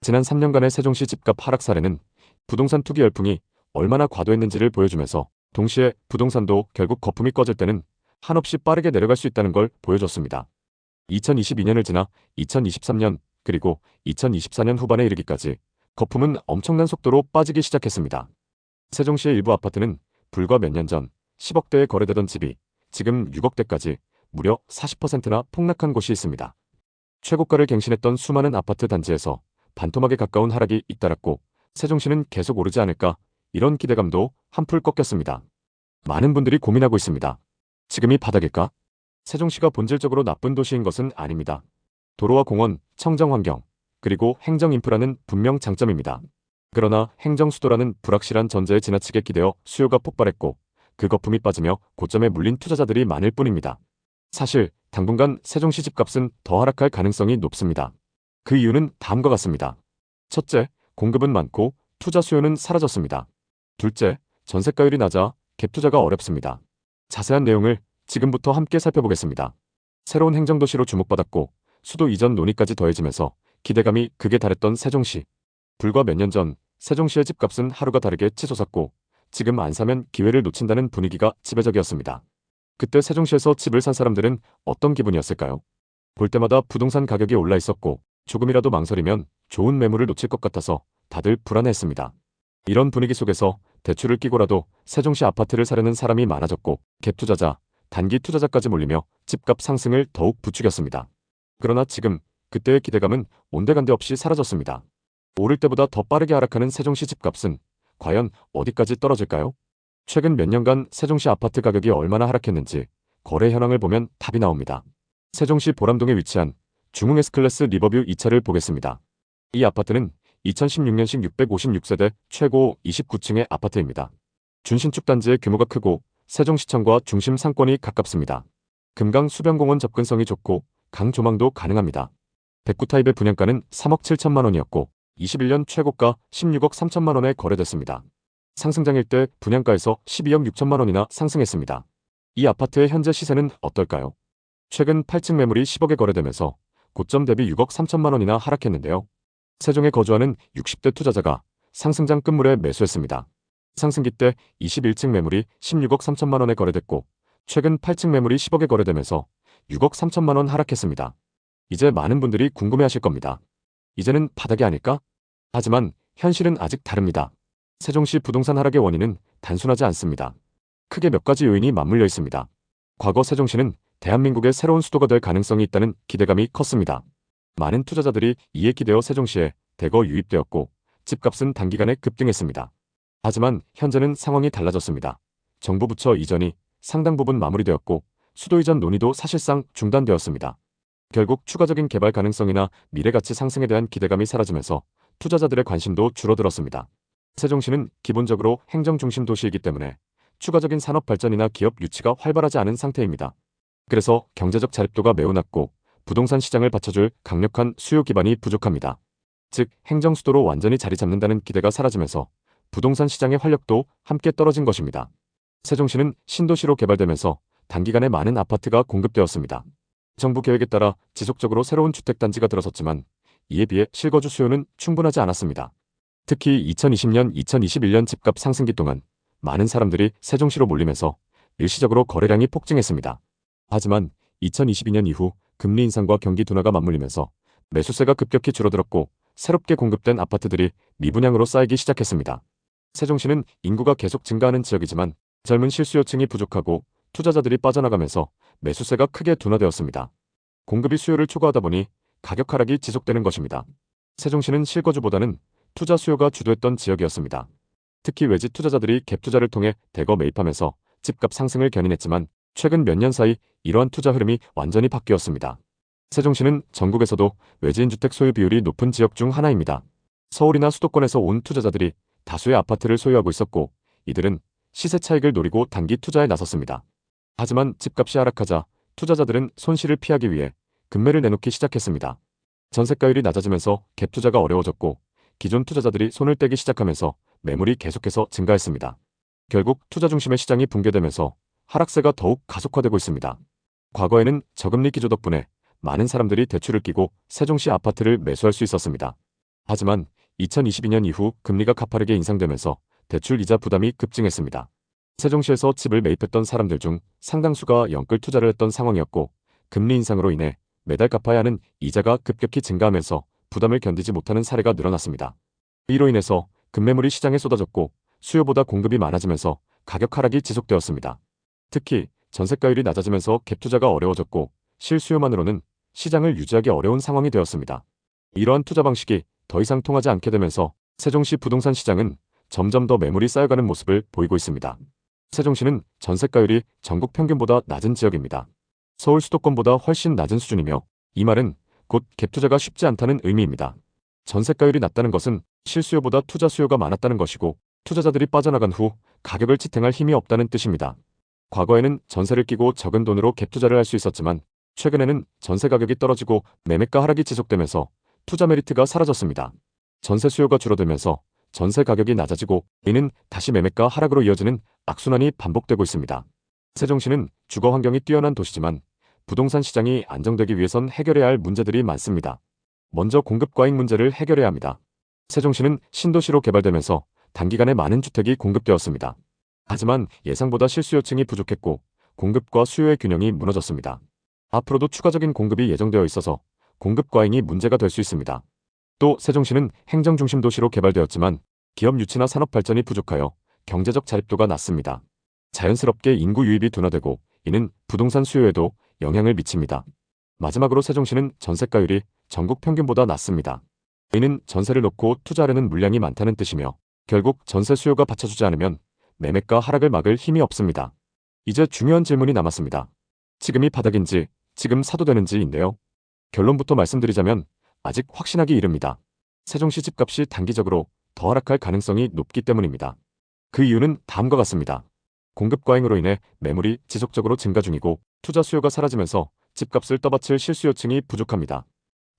지난 3년간의 세종시 집값 하락 사례는 부동산 투기 열풍이 얼마나 과도했는지를 보여주면서 동시에 부동산도 결국 거품이 꺼질 때는 한없이 빠르게 내려갈 수 있다는 걸 보여줬습니다. 2022년을 지나 2023년 그리고 2024년 후반에 이르기까지 거품은 엄청난 속도로 빠지기 시작했습니다. 세종시의 일부 아파트는 불과 몇 년 전 10억대에 거래되던 집이 지금 6억대까지 무려 40%나 폭락한 곳이 있습니다. 최고가를 갱신했던 수많은 아파트 단지에서 반토막에 가까운 하락이 잇따랐고 세종시는 계속 오르지 않을까 이런 기대감도 한풀 꺾였습니다. 많은 분들이 고민하고 있습니다. 지금이 바닥일까? 세종시가 본질적으로 나쁜 도시인 것은 아닙니다. 도로와 공원, 청정환경, 그리고 행정 인프라는 분명 장점입니다. 그러나 행정 수도라는 불확실한 전제에 지나치게 기대어 수요가 폭발했고 그 거품이 빠지며 고점에 물린 투자자들이 많을 뿐입니다. 사실 당분간 세종시 집값은 더 하락할 가능성이 높습니다. 그 이유는 다음과 같습니다. 첫째, 공급은 많고 투자 수요는 사라졌습니다. 둘째, 전세가율이 낮아 갭 투자가 어렵습니다. 자세한 내용을 지금부터 함께 살펴보겠습니다. 새로운 행정도시로 주목받았고 수도 이전 논의까지 더해지면서 기대감이 극에 달했던 세종시. 불과 몇 년 전 세종시의 집값은 하루가 다르게 치솟았고 지금 안 사면 기회를 놓친다는 분위기가 지배적이었습니다. 그때 세종시에서 집을 산 사람들은 어떤 기분이었을까요? 볼 때마다 부동산 가격이 올라 있었고 조금이라도 망설이면 좋은 매물을 놓칠 것 같아서 다들 불안해했습니다. 이런 분위기 속에서 대출을 끼고라도 세종시 아파트를 사려는 사람이 많아졌고 갭 투자자, 단기 투자자까지 몰리며 집값 상승을 더욱 부추겼습니다. 그러나 지금 그때의 기대감은 온데간데 없이 사라졌습니다. 오를 때보다 더 빠르게 하락하는 세종시 집값은 과연 어디까지 떨어질까요? 최근 몇 년간 세종시 아파트 가격이 얼마나 하락했는지 거래 현황을 보면 답이 나옵니다. 세종시 보람동에 위치한 중흥 S클래스 리버뷰 2차를 보겠습니다. 이 아파트는 2016년식 656세대 최고 29층의 아파트입니다. 준신축 단지의 규모가 크고 세종시청과 중심 상권이 가깝습니다. 금강 수변공원 접근성이 좋고 강 조망도 가능합니다. 109 타입의 분양가는 3억 7천만 원이었고 21년 최고가 16억 3천만 원에 거래됐습니다. 상승장일 때 분양가에서 12억 6천만 원이나 상승했습니다. 이 아파트의 현재 시세는 어떨까요? 최근 8층 매물이 10억에 거래되면서 고점 대비 6억 3천만 원이나 하락했는데요. 세종에 거주하는 60대 투자자가 상승장 끝물에 매수했습니다. 상승기 때 21층 매물이 16억 3천만 원에 거래됐고 최근 8층 매물이 10억에 거래되면서 6억 3천만 원 하락했습니다. 이제 많은 분들이 궁금해하실 겁니다. 이제는 바닥이 아닐까? 하지만 현실은 아직 다릅니다. 세종시 부동산 하락의 원인은 단순하지 않습니다. 크게 몇 가지 요인이 맞물려 있습니다. 과거 세종시는 대한민국의 새로운 수도가 될 가능성이 있다는 기대감이 컸습니다. 많은 투자자들이 이에 기대어 세종시에 대거 유입되었고 집값은 단기간에 급등했습니다. 하지만 현재는 상황이 달라졌습니다. 정부 부처 이전이 상당 부분 마무리되었고 수도 이전 논의도 사실상 중단되었습니다. 결국 추가적인 개발 가능성이나 미래 가치 상승에 대한 기대감이 사라지면서 투자자들의 관심도 줄어들었습니다. 세종시는 기본적으로 행정 중심 도시이기 때문에 추가적인 산업 발전이나 기업 유치가 활발하지 않은 상태입니다. 그래서 경제적 자립도가 매우 낮고 부동산 시장을 받쳐줄 강력한 수요 기반이 부족합니다. 즉 행정 수도로 완전히 자리 잡는다는 기대가 사라지면서 부동산 시장의 활력도 함께 떨어진 것입니다. 세종시는 신도시로 개발되면서 단기간에 많은 아파트가 공급되었습니다. 정부 계획에 따라 지속적으로 새로운 주택단지가 들어섰지만 이에 비해 실거주 수요는 충분하지 않았습니다. 특히 2020년, 2021년 집값 상승기 동안 많은 사람들이 세종시로 몰리면서 일시적으로 거래량이 폭증했습니다. 하지만 2022년 이후 금리 인상과 경기 둔화가 맞물리면서 매수세가 급격히 줄어들었고 새롭게 공급된 아파트들이 미분양으로 쌓이기 시작했습니다. 세종시는 인구가 계속 증가하는 지역이지만 젊은 실수요층이 부족하고 투자자들이 빠져나가면서 매수세가 크게 둔화되었습니다. 공급이 수요를 초과하다 보니 가격 하락이 지속되는 것입니다. 세종시는 실거주보다는 투자 수요가 주도했던 지역이었습니다. 특히 외지 투자자들이 갭 투자를 통해 대거 매입하면서 집값 상승을 견인했지만 최근 몇 년 사이 이러한 투자 흐름이 완전히 바뀌었습니다. 세종시는 전국에서도 외지인 주택 소유 비율이 높은 지역 중 하나입니다. 서울이나 수도권에서 온 투자자들이 다수의 아파트를 소유하고 있었고 이들은 시세 차익을 노리고 단기 투자에 나섰습니다. 하지만 집값이 하락하자 투자자들은 손실을 피하기 위해 급매를 내놓기 시작했습니다. 전세가율이 낮아지면서 갭 투자가 어려워졌고 기존 투자자들이 손을 떼기 시작하면서 매물이 계속해서 증가했습니다. 결국 투자 중심의 시장이 붕괴되면서 하락세가 더욱 가속화되고 있습니다. 과거에는 저금리 기조 덕분에 많은 사람들이 대출을 끼고 세종시 아파트를 매수할 수 있었습니다. 하지만 2022년 이후 금리가 가파르게 인상되면서 대출 이자 부담이 급증했습니다. 세종시에서 집을 매입했던 사람들 중 상당수가 연끌 투자를 했던 상황이었고, 금리 인상으로 인해 매달 갚아야 하는 이자가 급격히 증가하면서 부담을 견디지 못하는 사례가 늘어났습니다. 이로 인해서 급매물이 시장에 쏟아졌고 수요보다 공급이 많아지면서 가격 하락이 지속되었습니다. 특히 전세가율이 낮아지면서 갭 투자가 어려워졌고 실수요만으로는 시장을 유지하기 어려운 상황이 되었습니다. 이러한 투자 방식이 더 이상 통하지 않게 되면서 세종시 부동산 시장은 점점 더 매물이 쌓여가는 모습을 보이고 있습니다. 세종시는 전세가율이 전국 평균보다 낮은 지역입니다. 서울 수도권보다 훨씬 낮은 수준이며, 이 말은 곧 갭 투자가 쉽지 않다는 의미입니다. 전세가율이 낮다는 것은 실수요보다 투자 수요가 많았다는 것이고, 투자자들이 빠져나간 후 가격을 지탱할 힘이 없다는 뜻입니다. 과거에는 전세를 끼고 적은 돈으로 갭 투자를 할 수 있었지만, 최근에는 전세 가격이 떨어지고 매매가 하락이 지속되면서 투자 메리트가 사라졌습니다. 전세 수요가 줄어들면서 전세 가격이 낮아지고 이는 다시 매매가 하락으로 이어지는 악순환이 반복되고 있습니다. 세종시는 주거 환경이 뛰어난 도시지만 부동산 시장이 안정되기 위해선 해결해야 할 문제들이 많습니다. 먼저 공급 과잉 문제를 해결해야 합니다. 세종시는 신도시로 개발되면서 단기간에 많은 주택이 공급되었습니다. 하지만 예상보다 실수요층이 부족했고 공급과 수요의 균형이 무너졌습니다. 앞으로도 추가적인 공급이 예정되어 있어서 공급 과잉이 문제가 될 수 있습니다. 또 세종시는 행정중심 도시로 개발되었지만 기업 유치나 산업 발전이 부족하여 경제적 자립도가 낮습니다. 자연스럽게 인구 유입이 둔화되고 이는 부동산 수요에도 영향을 미칩니다. 마지막으로 세종시는 전세가율이 전국 평균보다 낮습니다. 이는 전세를 놓고 투자하려는 물량이 많다는 뜻이며 결국 전세 수요가 받쳐주지 않으면 매매가 하락을 막을 힘이 없습니다. 이제 중요한 질문이 남았습니다. 지금이 바닥인지 지금 사도 되는지인데요. 결론부터 말씀드리자면 아직 확신하기 이릅니다. 세종시 집값이 단기적으로 더 하락할 가능성이 높기 때문입니다. 그 이유는 다음과 같습니다. 공급 과잉으로 인해 매물이 지속적으로 증가 중이고 투자 수요가 사라지면서 집값을 떠받칠 실수요층이 부족합니다.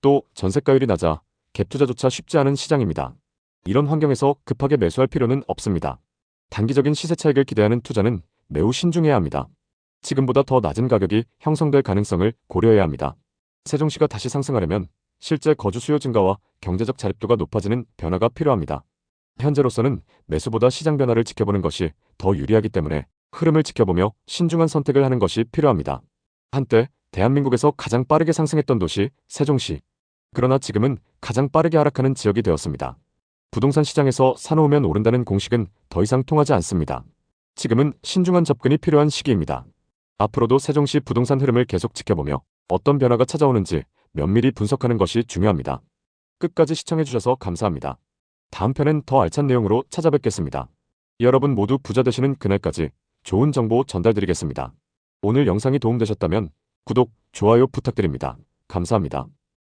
또 전세가율이 낮아 갭 투자조차 쉽지 않은 시장입니다. 이런 환경에서 급하게 매수할 필요는 없습니다. 단기적인 시세 차익을 기대하는 투자는 매우 신중해야 합니다. 지금보다 더 낮은 가격이 형성될 가능성을 고려해야 합니다. 세종시가 다시 상승하려면 실제 거주 수요 증가와 경제적 자립도가 높아지는 변화가 필요합니다. 현재로서는 매수보다 시장 변화를 지켜보는 것이 더 유리하기 때문에 흐름을 지켜보며 신중한 선택을 하는 것이 필요합니다. 한때 대한민국에서 가장 빠르게 상승했던 도시 세종시. 그러나 지금은 가장 빠르게 하락하는 지역이 되었습니다. 부동산 시장에서 사놓으면 오른다는 공식은 더 이상 통하지 않습니다. 지금은 신중한 접근이 필요한 시기입니다. 앞으로도 세종시 부동산 흐름을 계속 지켜보며 어떤 변화가 찾아오는지 면밀히 분석하는 것이 중요합니다. 끝까지 시청해주셔서 감사합니다. 다음 편엔 더 알찬 내용으로 찾아뵙겠습니다. 여러분 모두 부자 되시는 그날까지 좋은 정보 전달드리겠습니다. 오늘 영상이 도움되셨다면 구독, 좋아요 부탁드립니다. 감사합니다.